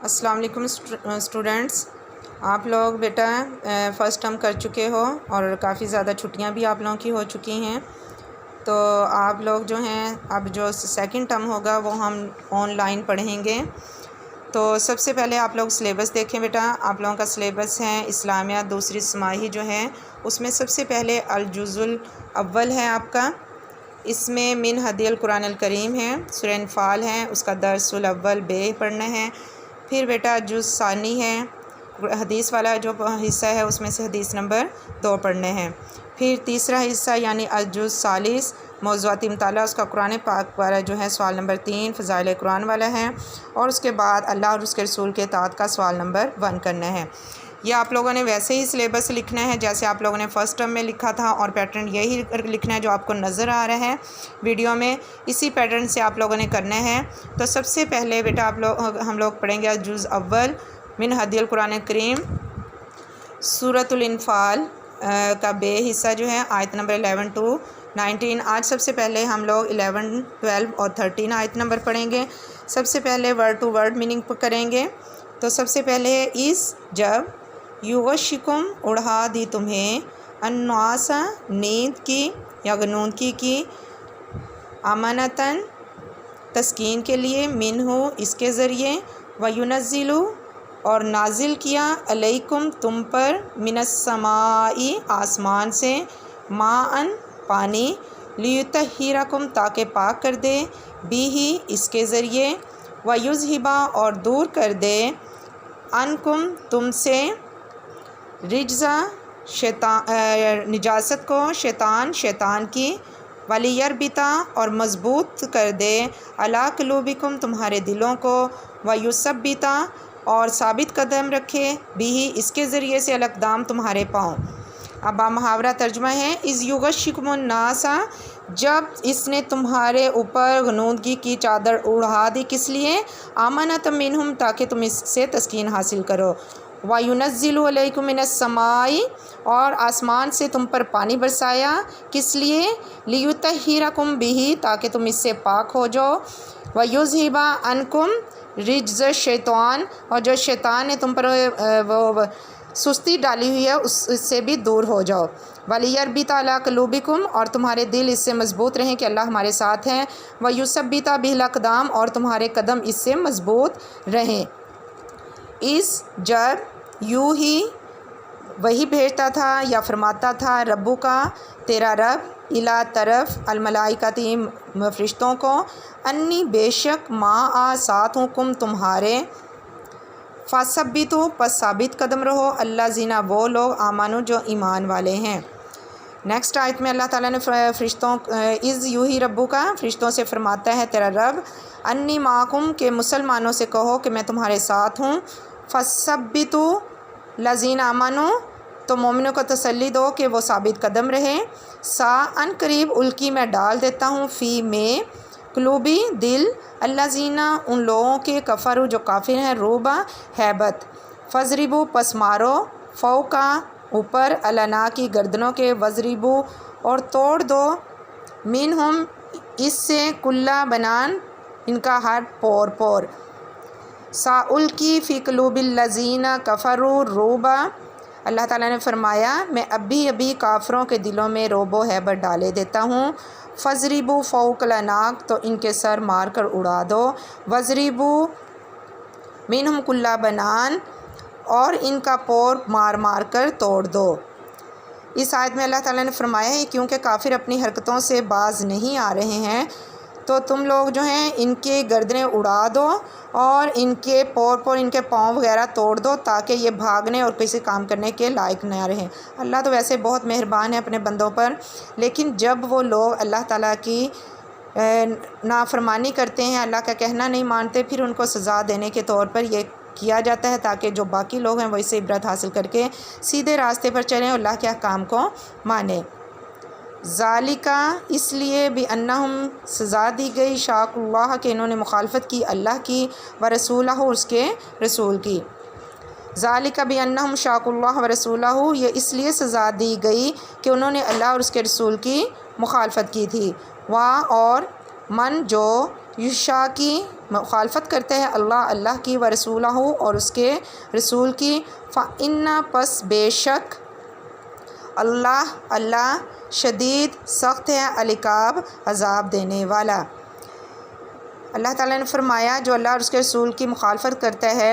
السلام علیکم اسٹوڈنٹس، آپ لوگ بیٹا فرسٹ ٹرم کر چکے ہو اور کافی زیادہ چھٹیاں بھی آپ لوگوں کی ہو چکی ہیں، تو آپ لوگ جو ہیں اب جو سیکنڈ ٹرم ہوگا وہ ہم آن لائن پڑھیں گے۔ تو سب سے پہلے آپ لوگ سلیبس دیکھیں بیٹا، آپ لوگوں کا سلیبس ہے اسلامیات دوسری سماحی جو ہے، اس میں سب سے پہلے الجزء الاول ہے آپ کا، اس میں من ہدی القرآن الکریم ہے، سورہ انفال ہے، اس کا درس الاول بے پڑھنا ہے۔ پھر بیٹا جز ثانی ہے، حدیث والا جو حصہ ہے اس میں سے حدیث نمبر 2 پڑھنے ہیں۔ پھر تیسرا حصہ یعنی الجزء الثالث موضوعاتی مطالعہ، اس کا قرآن پاک والا جو ہے سوال نمبر 3 فضائل قرآن والا ہے، اور اس کے بعد اللہ اور اس کے رسول کے اطاعت کا سوال نمبر 1 کرنا ہے۔ یہ آپ لوگوں نے ویسے ہی سلیبس لکھنا ہے جیسے آپ لوگوں نے فرسٹ ٹرم میں لکھا تھا، اور پیٹرن یہی لکھنا ہے جو آپ کو نظر آ رہا ہے ویڈیو میں، اسی پیٹرن سے آپ لوگوں نے کرنا ہے۔ تو سب سے پہلے بیٹا ہم لوگ پڑھیں گے جزء اول من ہدی القرآن الکریم، سورۃ الانفال کا بے حصہ جو ہے آیت نمبر 11 to 19۔ آج سب سے پہلے ہم لوگ 11، 12 اور 13 آیت نمبر پڑھیں گے۔ سب سے پہلے ورڈ ٹو ورڈ میننگ کریں گے۔ تو سب سے پہلے اس جب یغشکم اڑا دی تمہیں النعاس نیند کی یا غنودگی کی، امانتاً تسکین کے لیے، منہ اس کے ذریعے، وینزل اور نازل کیا، علیکم تم پر، من السماء آسمان سے، ماءً پانی، لیطہرکم تاکہ پاک کر دے، بھی اس کے ذریعے، ویذھب اور دور کر دے، عنکم تم سے، رجز نجاست کو، شیطان کی، ولیربط اور مضبوط کر دے، علی قلوبکم تمہارے دلوں کو، ویثبت اور ثابت قدم رکھے، بھی اس کے ذریعے سے، الاقدام تمہارے پاؤں۔ اب محاورہ ترجمہ ہے، اذ یغشکم الناس جب اس نے تمہارے اوپر غنودگی کی چادر اڑا دی، کس لیے؟ امانۃ منہم تاکہ تم اس سے تسکین حاصل کرو، وینزل علیکم من السماء اور آسمان سے تم پر پانی برسایا، کس لیے؟ لیطہرکم بھی تاکہ تم اس سے پاک ہو جاؤ، ویذھب عنکم رجز شیطان اور جو شیطان نے تم پر وہ سستی ڈالی ہوئی ہے اس سے بھی دور ہو جاؤ، ولیربط علی قلوبکم اور تمہارے دل اس سے مضبوط رہیں کہ اللہ ہمارے ساتھ ہیں، ویثبت بہ الاقدام اور تمہارے قدم اس سے مضبوط رہیں۔ اس جب یوں ہی وہی بھیجتا تھا یا فرماتا تھا ربو کا تیرا رب، الا طرف الملائکتی فرشتوں کو، انی بے شک ما ساتھ ہوں کم تمہارے، فثبتوا پس ثابت قدم رہو، اللہ زینا وہ لوگ آمانو جو ایمان والے ہیں۔ نیکسٹ آیت میں اللہ تعالیٰ نے فرشتوں از یوں ہی ربو کا فرشتوں سے فرماتا ہے تیرا رب، انی معکم کہ مسلمانوں سے کہو کہ میں تمہارے ساتھ ہوں، فثبتوا لذین آمنو تو مومنوں کو تسلی دو کہ وہ ثابت قدم رہے، ان قریب الکی میں ڈال دیتا ہوں، فی میں قلوبی دل، الذین ان لوگوں کے، کفروا جو کافر ہیں، روبا ہیبت، فضربوا پس مارو، فوقا اوپر، الاعناق کی گردنوں کے، وضربوا اور توڑ دو، منہم اس سے، کل بنان ان کا ہر پور، ساالقی فی قلوب الذین کفروا الرعب اللہ تعالیٰ نے فرمایا میں ابھی کافروں کے دلوں میں رعب و ہیبت ڈالے دیتا ہوں، فضربوا فوق الاعناق تو ان کے سر مار کر اڑا دو، وضربوا منہم کل بنان اور ان کا پور مار کر توڑ دو۔ اس آیت میں اللہ تعالیٰ نے فرمایا ہے کیونکہ کافر اپنی حرکتوں سے باز نہیں آ رہے ہیں تو تم لوگ جو ہیں ان کے گردنیں اڑا دو اور ان کے پور ان کے پاؤں وغیرہ توڑ دو تاکہ یہ بھاگنے اور کسی کام کرنے کے لائق نہ رہیں۔ اللہ تو ویسے بہت مہربان ہے اپنے بندوں پر، لیکن جب وہ لوگ اللہ تعالیٰ کی نافرمانی کرتے ہیں، اللہ کا کہنا نہیں مانتے، پھر ان کو سزا دینے کے طور پر یہ کیا جاتا ہے تاکہ جو باقی لوگ ہیں وہ اس سے عبرت حاصل کر کے سیدھے راستے پر چلیں، اللہ کے احکام کو مانیں۔ ذالکا اس لیے بانہم سزا دی گئی، شاق اللہ کہ انہوں نے مخالفت کی اللہ کی، ورسولہ اس کے رسول کی۔ ذالک بانہم شاق اللہ ورسولہ یہ اس لیے سزا دی گئی کہ انہوں نے اللہ اور اس کے رسول کی مخالفت کی تھی۔ اور من جو یشاقی مخالفت کرتا ہے اللہ کی و رسولہ اور اس کے رسول کی، فَإِنَّ پس بے شک اللہ شدید سخت ہے، العقاب عذاب دینے والا۔ اللہ تعالیٰ نے فرمایا جو اللہ اور اس کے رسول کی مخالفت کرتا ہے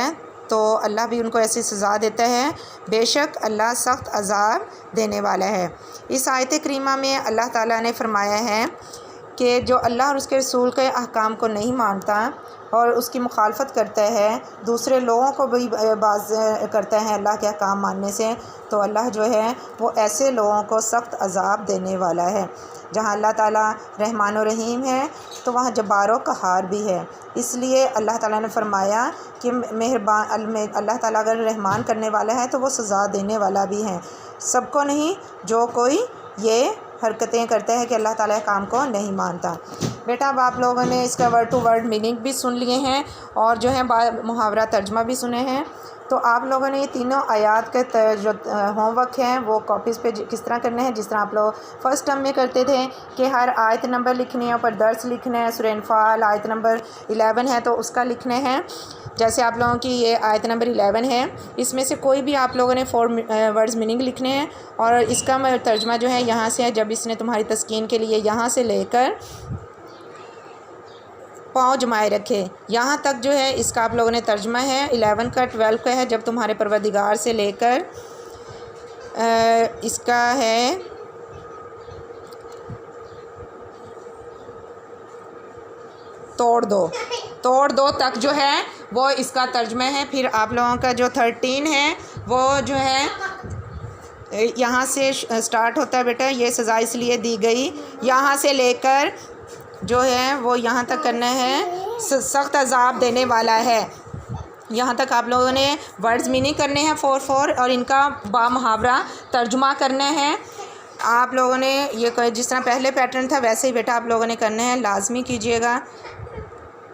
تو اللہ بھی ان کو ایسی سزا دیتا ہے، بے شک اللہ سخت عذاب دینے والا ہے۔ اس آیت کریمہ میں اللہ تعالیٰ نے فرمایا ہے کہ جو اللہ اور اس کے رسول کے احکام کو نہیں مانتا اور اس کی مخالفت کرتا ہے، دوسرے لوگوں کو بھی باز کرتا ہے اللہ کے احکام ماننے سے، تو اللہ جو ہے وہ ایسے لوگوں کو سخت عذاب دینے والا ہے۔ جہاں اللہ تعالیٰ رحمان و رحیم ہے تو وہاں جبار و قہار بھی ہے، اس لیے اللہ تعالیٰ نے فرمایا کہ اللہ تعالیٰ اگر رحمان کرنے والا ہے تو وہ سزا دینے والا بھی ہے، سب کو نہیں، جو کوئی یہ حرکتیں کرتا ہے کہ اللہ تعالیٰ کام کو نہیں مانتا۔ بیٹا اب آپ لوگوں نے اس کا ورڈ ٹو ورڈ میننگ بھی سن لیے ہیں اور جو ہے محاورہ ترجمہ بھی سنے ہیں، تو آپ لوگوں نے یہ تینوں آیات کے جو ہوم ورک ہیں وہ کاپیز پہ کس طرح کرنے ہیں، جس طرح آپ لوگ فرسٹ ٹرم میں کرتے تھے کہ ہر آیت نمبر لکھنی ہے، اوپر درس لکھنا ہے، سورہ انفال آیت نمبر 11 ہے تو اس کا لکھنا ہے۔ جیسے آپ لوگوں کی یہ آیت نمبر 11 ہے، اس میں سے کوئی بھی آپ لوگوں نے 4 ورڈز میننگ لکھنے ہیں اور اس کا ترجمہ جو ہے یہاں سے ہے، جب اس نے تمہاری تسکین کے لیے یہاں سے لے کر پاؤں جمائے رکھے یہاں تک جو ہے اس کا آپ لوگوں نے ترجمہ ہے 11 کا 12 کا ہے، جب تمہارے پروردگار سے لے کر اس کا ہے توڑ دو تک جو ہے وہ اس کا ترجمہ ہے۔ پھر آپ لوگوں کا جو 13 ہے وہ جو ہے یہاں سے سٹارٹ ہوتا ہے، بیٹا یہ سزا اس لیے دی گئی، یہاں سے لے کر جو ہے وہ یہاں تک کرنا ہے، سخت عذاب دینے والا ہے۔ یہاں تک آپ لوگوں نے ورڈز میننگ کرنے ہیں 4 اور ان کا با محاورہ ترجمہ کرنا ہے۔ آپ لوگوں نے یہ جس طرح پہلے پیٹرن تھا ویسے ہی بیٹا آپ لوگوں نے کرنا ہے، لازمی کیجیے گا۔